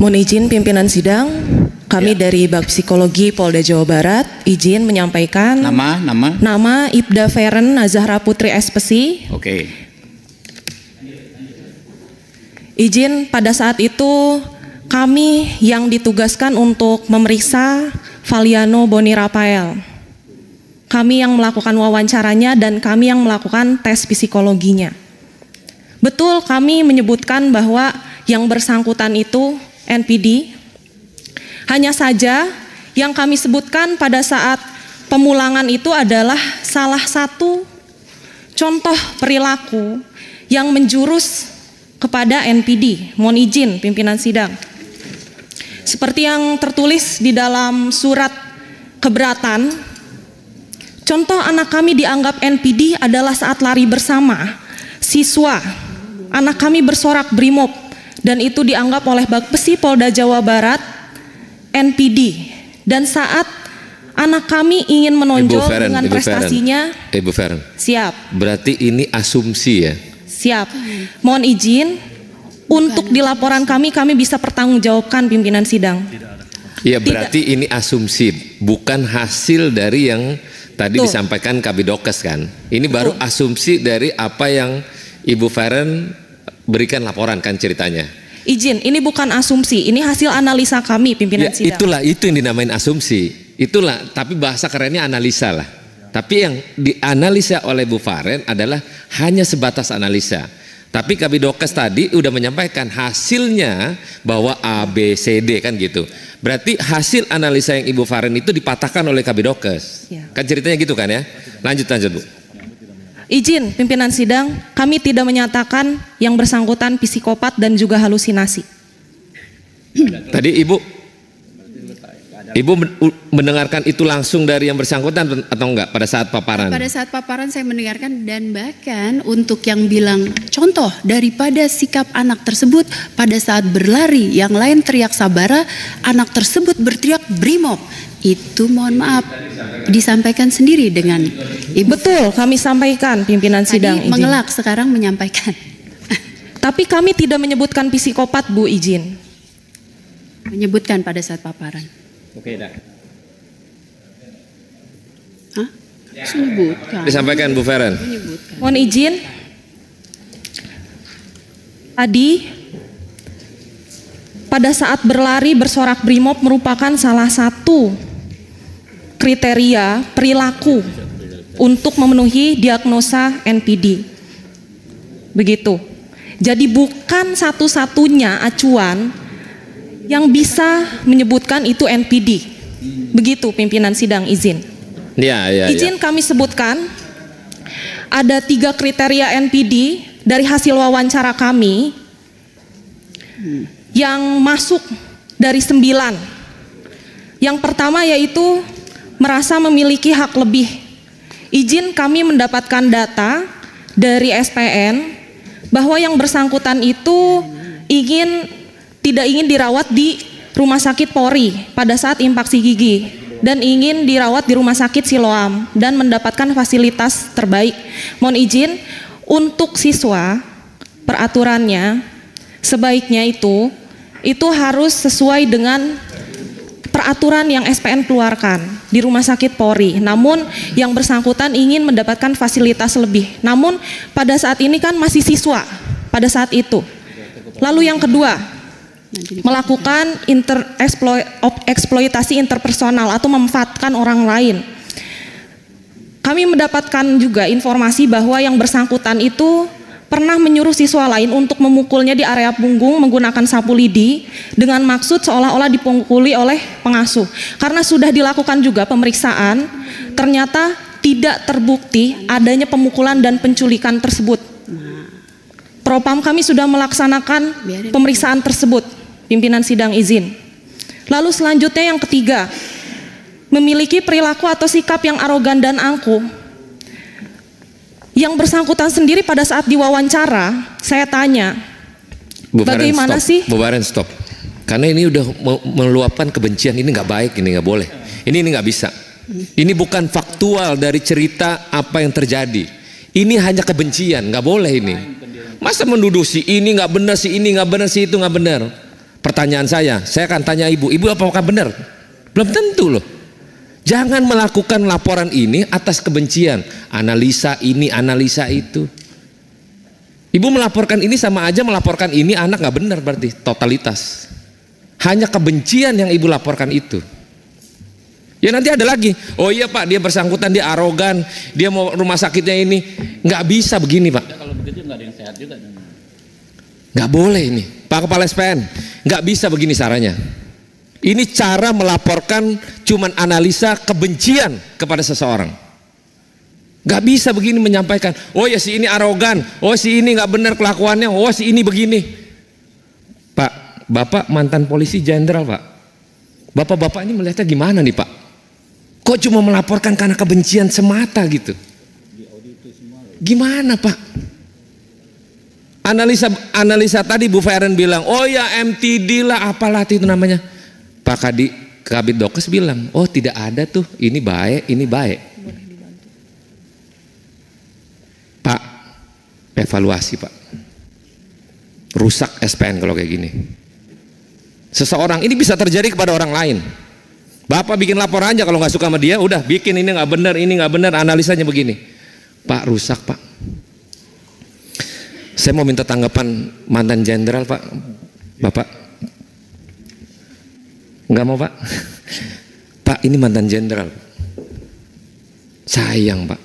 Mohon izin pimpinan sidang, kami dari Bab Psikologi Polda Jawa Barat izin menyampaikan nama Ibda Feren Nazahra Putri SPSI. Oke. Izin pada saat itu kami yang ditugaskan untuk memeriksa Valiano Boni Rafael. Kami yang melakukan wawancaranya dan kami yang melakukan tes psikologinya. Betul kami menyebutkan bahwa yang bersangkutan itu NPD. Hanya saja yang kami sebutkan pada saat pemulangan itu adalah salah satu contoh perilaku yang menjurus kepada NPD. Mohon izin pimpinan sidang. Seperti yang tertulis di dalam surat keberatan, contoh anak kami dianggap NPD adalah saat lari bersama siswa. Anak kami bersorak brimob dan itu dianggap oleh Bakpesi Polda Jawa Barat NPD. Dan saat anak kami ingin menonjol dengan prestasinya, Ibu Feren. Siap. Berarti ini asumsi ya? Siap. Mohon izin untuk di laporan kami bisa pertanggungjawabkan pimpinan sidang. Iya, berarti ini asumsi, bukan hasil dari yang tadi disampaikan Kabidokes kan? Ini baru asumsi dari apa yang Ibu Feren berikan laporan kan ceritanya. Izin, ini bukan asumsi, ini hasil analisa kami pimpinan sidang. Itulah, itu yang dinamain asumsi. Itulah, tapi bahasa kerennya analisa lah. Tapi yang dianalisa oleh Bu Feren adalah hanya sebatas analisa. Tapi Kabidokes tadi udah menyampaikan hasilnya bahwa A, B, C, D kan gitu. Berarti hasil analisa yang Ibu Feren itu dipatahkan oleh Kabidokes. Ya. Kan ceritanya gitu kan ya? Lanjut Bu. Izin pimpinan sidang, kami tidak menyatakan yang bersangkutan psikopat dan juga halusinasi. Tadi Ibu mendengarkan itu langsung dari yang bersangkutan atau enggak pada saat paparan? Pada saat paparan saya mendengarkan, dan bahkan untuk yang bilang contoh daripada sikap anak tersebut pada saat berlari, yang lain teriak sabara, anak tersebut berteriak brimob. Itu mohon maaf disampaikan sendiri dengan Ibu. Betul, kami sampaikan pimpinan sidang. Tadi mengelak, sekarang menyampaikan. Tapi kami tidak menyebutkan psikopat, Bu, izin. Menyebutkan pada saat paparan. Oke, dah. Hah? Menyebutkan. Disampaikan Bu Feren. Mohon izin. Tadi pada saat berlari bersorak brimob merupakan salah satu kriteria perilaku untuk memenuhi diagnosa NPD. Begitu. Jadi bukan satu-satunya acuan yang bisa menyebutkan itu NPD. Begitu pimpinan sidang, izin. Izin kami sebutkan ada 3 kriteria NPD dari hasil wawancara kami yang masuk dari 9. Yang pertama yaitu merasa memiliki hak lebih. Izin kami mendapatkan data dari SPN bahwa yang bersangkutan itu tidak ingin dirawat di Rumah Sakit Polri pada saat infaksi gigi dan ingin dirawat di Rumah Sakit Siloam dan mendapatkan fasilitas terbaik. Mohon izin untuk siswa peraturannya sebaiknya itu harus sesuai dengan peraturan yang SPN keluarkan di Rumah Sakit Polri. Namun yang bersangkutan ingin mendapatkan fasilitas lebih. Namun pada saat ini kan masih siswa pada saat itu. Lalu yang kedua, melakukan eksploitasi interpersonal atau memanfaatkan orang lain. Kami mendapatkan juga informasi bahwa yang bersangkutan itu pernah menyuruh siswa lain untuk memukulnya di area punggung menggunakan sapu lidi dengan maksud seolah-olah dipukuli oleh pengasuh. Karena sudah dilakukan juga pemeriksaan, ternyata tidak terbukti adanya pemukulan dan penculikan tersebut. Propam kami sudah melaksanakan pemeriksaan tersebut, pimpinan sidang izin. Lalu selanjutnya yang ketiga, memiliki perilaku atau sikap yang arogan dan angkuh. Yang bersangkutan sendiri pada saat diwawancara, saya tanya, bagaimana sih? Bu Feren, stop. Karena ini udah meluapkan kebencian, ini nggak baik, ini nggak boleh. Ini nggak bisa. Ini bukan faktual dari cerita apa yang terjadi. Ini hanya kebencian, nggak boleh ini. Masa menuduh si ini nggak benar, si ini nggak benar, si itu nggak benar. Pertanyaan saya akan tanya ibu apakah benar? Belum tentu loh. Jangan melakukan laporan ini atas kebencian, analisa ini, analisa itu. Ibu melaporkan ini sama aja melaporkan ini anak nggak benar, berarti totalitas. Hanya kebencian yang ibu laporkan itu. Ya nanti ada lagi, oh iya Pak, dia bersangkutan, dia arogan, dia mau rumah sakitnya ini, nggak bisa begini Pak. Ya, kalau begitu nggak ada yang sehat juga. Nggak boleh ini, Pak Kepala SPN, nggak bisa begini caranya. Ini cara melaporkan cuman analisa kebencian kepada seseorang. Gak bisa begini menyampaikan, oh ya si ini arogan, oh si ini gak benar kelakuannya, oh si ini begini. Pak, Bapak mantan polisi jenderal Pak. Bapak-bapak ini melihatnya gimana nih Pak? Kok cuma melaporkan karena kebencian semata gitu? Gimana Pak? Analisa tadi Bu Feren bilang, oh ya MTD lah apalah itu namanya. Pak Kabid Dokes bilang, oh tidak ada tuh, ini baik, ini baik. Pak, evaluasi Pak. Rusak SPN kalau kayak gini. Seseorang ini bisa terjadi kepada orang lain. Bapak bikin laporan aja kalau nggak suka sama dia, udah bikin ini nggak benar, ini nggak benar, analisanya begini. Pak, rusak Pak. Saya mau minta tanggapan mantan jenderal Pak. Bapak nggak mau Pak? Pak, ini mantan jenderal. Sayang Pak.